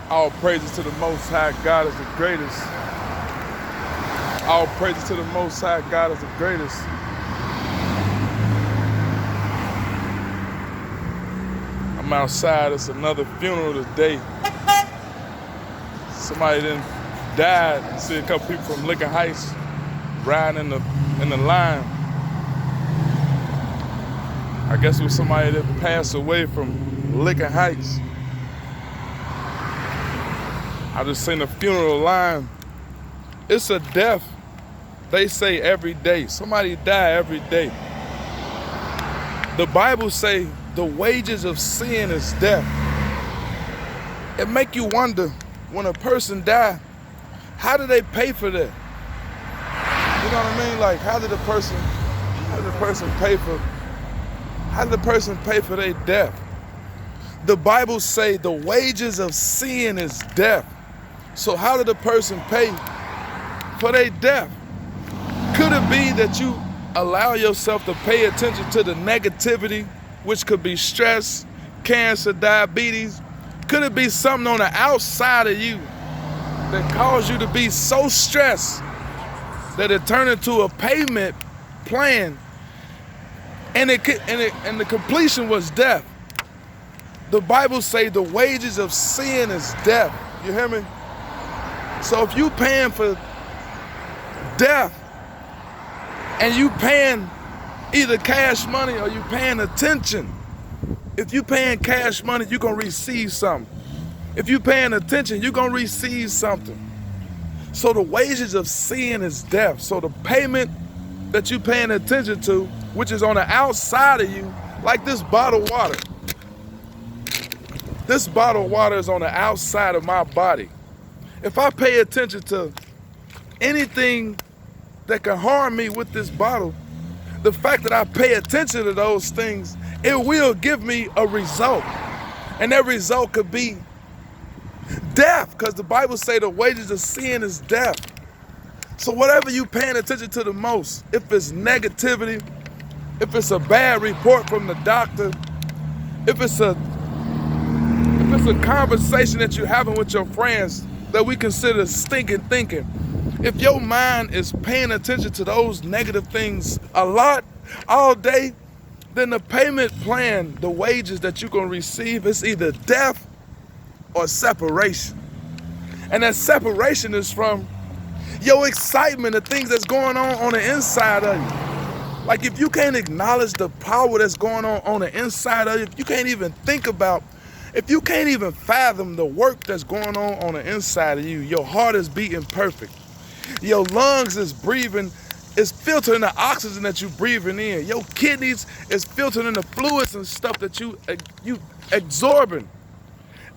All praises to the Most High, God is the greatest. All praises to the Most High, God is the greatest. I'm outside, it's another funeral today. Somebody then died. I see a couple people from Lincoln Heights riding in the line. I guess it was somebody that passed away from Lincoln Heights. I just seen the funeral line. It's a death, they say, every day. Somebody die every day. The Bible say the wages of sin is death. It make you wonder, when a person die, how do they pay for that? You know what I mean? Like, how did the person pay for their death? The Bible say the wages of sin is death. So how did a person pay for their death? Could it be that you allow yourself to pay attention to the negativity, which could be stress, cancer, diabetes? Could it be something on the outside of you that caused you to be so stressed that it turned into a payment plan, and the completion was death? The Bible say the wages of sin is death. You hear me? So if you paying for death and you paying either cash money or you paying attention, if you paying cash money, you're gonna receive something. If you paying attention, you're gonna receive something. So the wages of sin is death. So the payment that you paying attention to, which is on the outside of you, like this bottled water. This bottled water is on the outside of my body. If I pay attention to anything that can harm me with this bottle, the fact that I pay attention to those things, it will give me a result. And that result could be death, because the Bible say the wages of sin is death. So whatever you paying attention to the most, if it's negativity, if it's a bad report from the doctor, if it's a conversation that you're having with your friends that we consider stinking thinking, if your mind is paying attention to those negative things a lot, all day, then the payment plan, the wages that you're gonna receive, is either death or separation. And that separation is from your excitement, the things that's going on the inside of you. Like, if you can't acknowledge the power that's going on the inside of you, if you can't even think about, if you can't even fathom the work that's going on the inside of you, your heart is beating perfect. Your lungs is breathing, is filtering the oxygen that you breathing in. Your kidneys is filtering the fluids and stuff that you absorbing.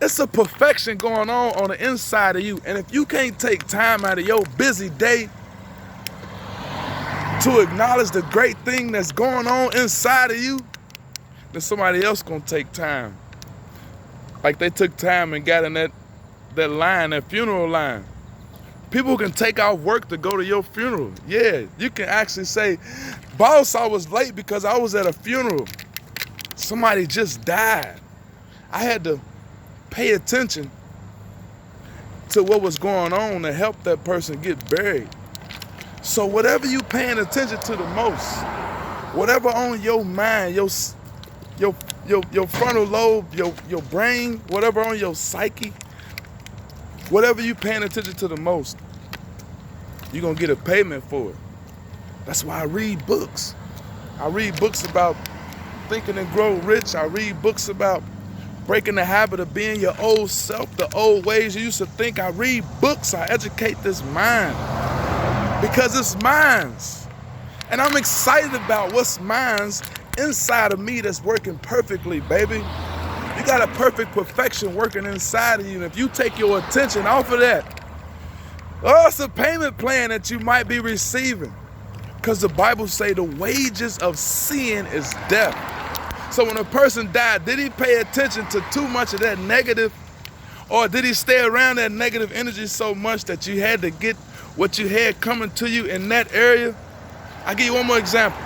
It's a perfection going on the inside of you. And if you can't take time out of your busy day to acknowledge the great thing that's going on inside of you, then somebody else gonna take time. Like they took time and got in that line, that funeral line. People can take off work to go to your funeral. Yeah, you can actually say, boss, I was late because I was at a funeral. Somebody just died. I had to pay attention to what was going on to help that person get buried. So whatever you paying attention to the most, whatever on your mind, your frontal lobe, your brain, whatever on your psyche, whatever you paying attention to the most, you're gonna get a payment for it. That's why I read books. I read books about Think and Grow Rich. I read books about breaking the habit of being your old self, the old ways you used to think. I read books. I educate this mind because it's mine's. And I'm excited about what's mine's inside of me that's working perfectly, baby. You got a perfect perfection working inside of you. And if you take your attention off of that, it's a payment plan that you might be receiving. Because the Bible say the wages of sin is death. So when a person died, did he pay attention to too much of that negative? Or did he stay around that negative energy so much that you had to get what you had coming to you in that area? I'll give you one more example.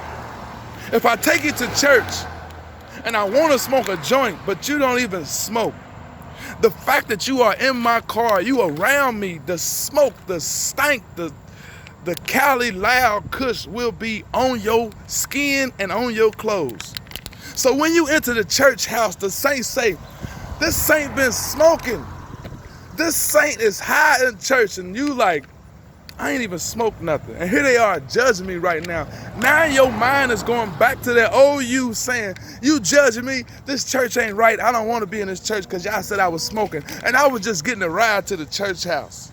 If I take you to church and I want to smoke a joint, but you don't even smoke, The fact that you are in my car, you around me, the smoke, the stank, the Cali loud kush will be on your skin and on your clothes. So when you enter the church house, the saints say, this saint been smoking. This saint is high in church, and you like, I ain't even smoked nothing. And here they are judging me right now. Now your mind is going back to that old you saying, you judging me, this church ain't right. I don't want to be in this church because y'all said I was smoking. And I was just getting a ride to the church house.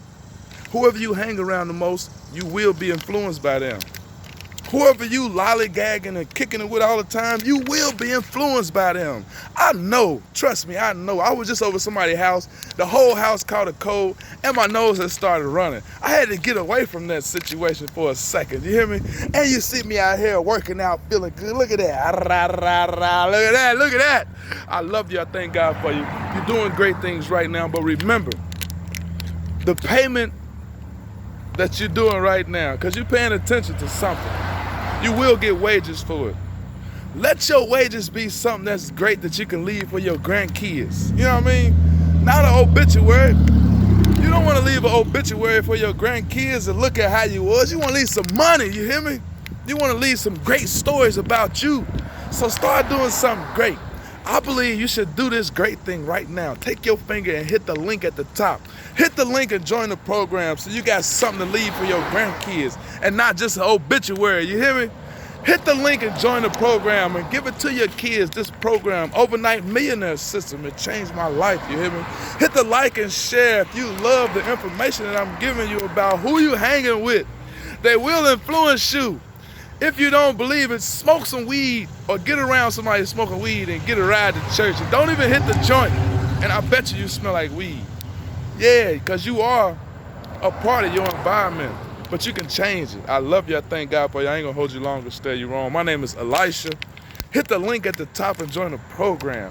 Whoever you hang around the most, you will be influenced by them. Whoever you lollygagging and kicking it with all the time, you will be influenced by them. I know, trust me, I know. I was just over somebody's house, the whole house caught a cold, and my nose had started running. I had to get away from that situation for a second, you hear me? And you see me out here working out, feeling good. Look at that, look at that, look at that. I love you, I thank God for you. You're doing great things right now, but remember, the payment that you're doing right now, because you're paying attention to something, you will get wages for it. Let your wages be something that's great that you can leave for your grandkids. You know what I mean? Not an obituary. You don't want to leave an obituary for your grandkids and look at how you was. You want to leave some money, you hear me? You want to leave some great stories about you. So start doing something great. I believe you should do this great thing right now. Take your finger and hit the link at the top. Hit the link and join the program so you got something to leave for your grandkids and not just an obituary, you hear me? Hit the link and join the program and give it to your kids, this program, Overnight Millionaire System. It changed my life, you hear me? Hit the like and share if you love the information that I'm giving you about who you hanging with. They will influence you. If you don't believe it, smoke some weed or get around somebody smoking weed and get a ride to church. And don't even hit the joint. And I bet you smell like weed. Yeah, because you are a part of your environment. But you can change it. I love you. I thank God for you. I ain't going to hold you long or stay you wrong. My name is Elisha. Hit the link at the top and join the program.